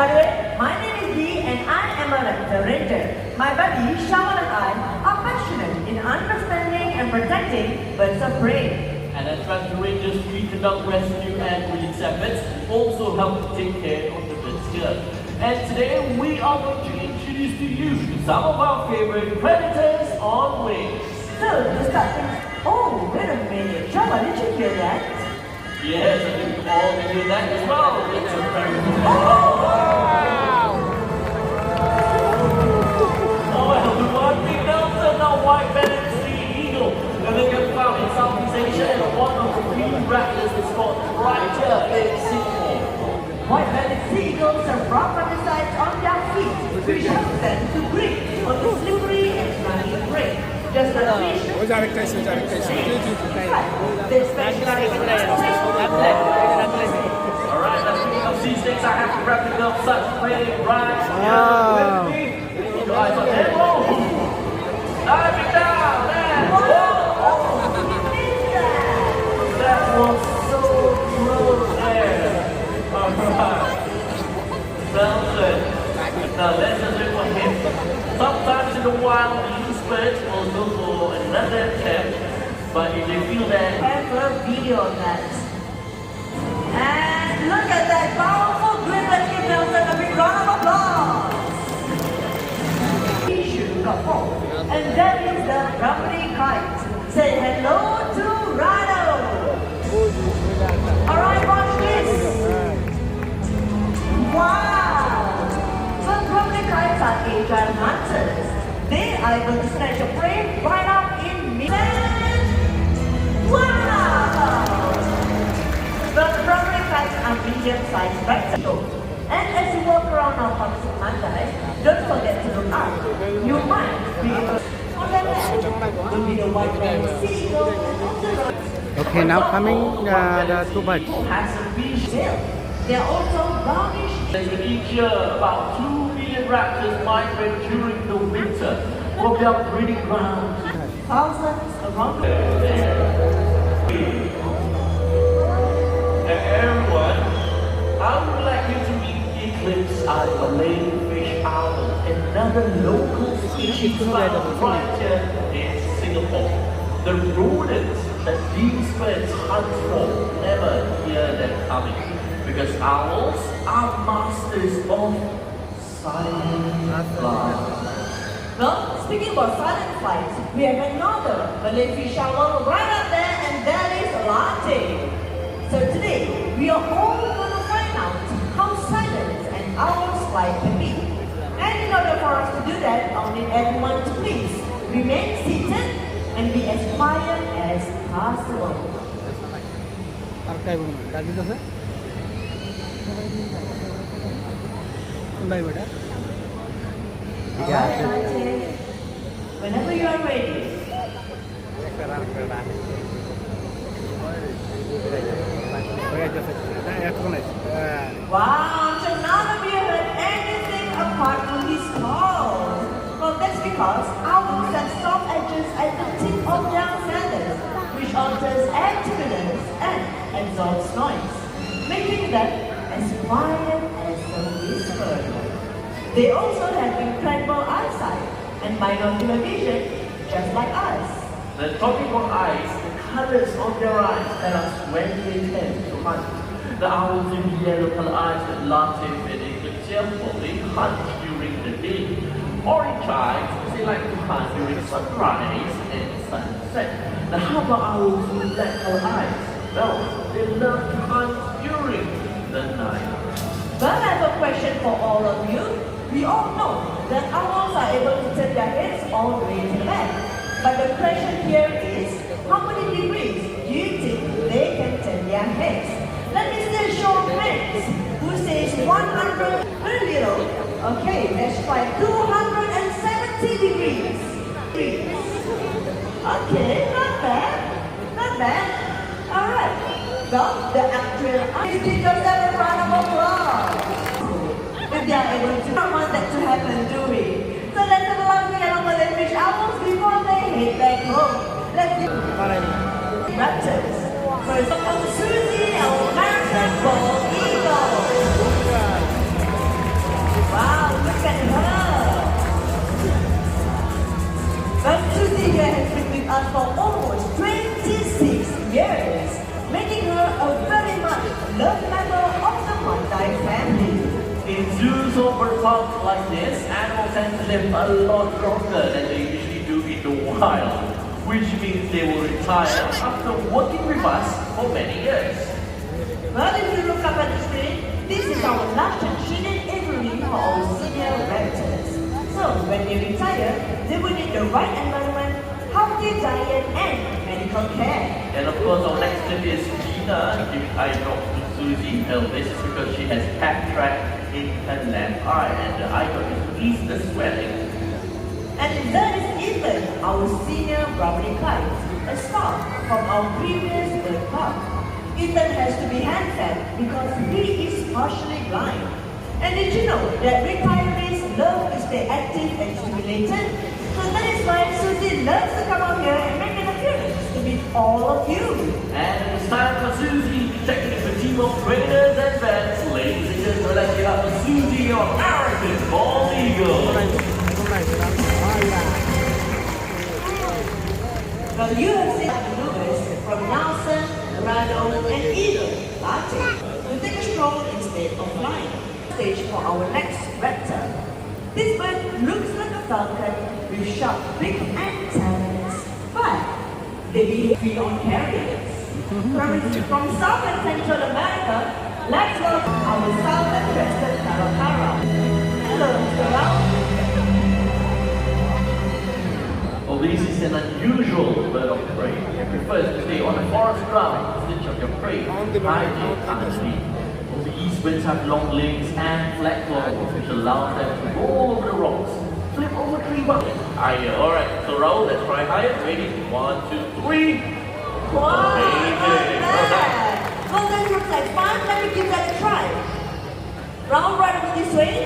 By the way, my name is Dee and I am a raptor ranger. My buddy Shawan and I are passionate in understanding and protecting birds of prey. And as raptor rangers, we conduct rescue and release efforts, also help to take care of the birds here. And today we are going to introduce to you some of our favorite predators on wings. So, to start things, oh, wait a minute, Shawan, did you hear that? Yes, I think you all can hear that as well. It's a very good white-bellied sea eagle, and they can be found in Southeast Asia and one of the few raptors is spot right here in Singapore. White-bellied sea eagles have rough undersides on their feet, which helps them to breathe on the slippery and slimy prey. Just like fish, they specialize in Alright, let's pick up sea snakes. I have to wrap it up such pretty right here with me. Keep your eyes on them. Diving down, man! That was so close there. Alright. Well done. Now let's just look for him. Sometimes in the wild, these birds will go for another attempt, but if they feel that, have a video on that. And look at that powerful grip and give Nelson a big round of applause. And that is the company kite. Say hello to Rhino. Alright, watch this. Wow. So company kites are agile hunters. They are able to snatch a prey right up in mid-land. Wow. The company kites are medium-sized rectangles. And as you walk around our parks in mandai, don't forget to look up. You might be able to on the left will be the white-bellied sea eagle and on the right. Okay, now coming the two birds. Has a fish tail. They are also brownish. each year about 2 million raptors migrate during the winter from their breeding grounds. Thousands around the Everyone, I would like you to meet Eclipse Island fish owl, another local species found right here in Singapore. The rodents that these birds hunt for never hear them coming, because owls are masters of silent flight. Well, speaking about silent flights, we have another Malay fish owl right up there, and that is latte. So today, we are all going to find out how silent an owl's flight can be. And in order for us to do that, I'll need everyone to please remain seated and be as quiet as possible. Alright, latte. Whenever you are ready. Wow, so none of you heard anything apart from these calls. Well, that's because owls have soft edges at the tip of their feathers, which alters air turbulence and absorbs noise, making them as quiet as a whisper. They also have incredible eyesight and binocular vision, just like us. The talking about eyes, the colors of their eyes tell us when they tend to hunt. The owls in yellow color eyes that latte and Eclipse cheerfully hunt during the day. Orange eyes, they like to hunt during sunrise and sunset. The harbour owls with black color eyes, well, they love to hunt during the night. But I have a question for all of you. We all know that owls are able to turn their heads all the way to the back. But the question here is, how many degrees do you think they can turn their heads? Let me see a show of hands. Who says 100? Very little. Okay, let's try 270 degrees. Okay, not bad. Not bad. Alright. Well, the actual give yourself a round of applause. If they are able to, I want that to happen, do we? So let's have a look at our Malay fish owls before they head back home. Let's do raptors. First up, Susie, our American bald eagle. dogs like this, animals tend to live a lot longer than they usually do in the wild, which means they will retire after working with us for many years. Well, if you look up at the screen, this is our lunch and training every for our senior raptors. So, when they retire, they will need the right environment, healthy diet, and medical care. And of course, our next tip is Gina giving eye drops to Susie. Well, this is because she has cataract in her left eye, and the eye drop is to ease the swelling. And that is Ethan, our senior Brownie Clyde, a star from our previous bird park. Ethan has to be hand-fed because he is partially blind. And did you know that retirees love to stay active and stimulated? So that is why Susie loves to come out here and make an appearance to meet all of you. And it's time for Susie to check in with a team of trainers and vets. Ladies and gentlemen, let's give up for Susie, your American Bald Eagle. Well, you have seen the maneuvers from Nelson, Rado, and Eagle, Latte, to take a stroll instead of flying. Stage for our next raptor. This bird looks like a falcon with sharp beak and talons, but they feed on carriers. From South and Central America, let's welcome our southern crested caracara. Hello, Mr. Rao. Well, this is an unusual bird of prey. It prefers to stay on the forest ground instead of your prey, hiding underneath. Well, these birds have long legs and flat claws, which allows them to roll over the rocks, flip over tree buckets. Alright, so Raul, let's try higher. Ready? 1, 2, 3. Wow, Amazing. Well done. well, that looks like fun. Let me give that a try. Round right over this way.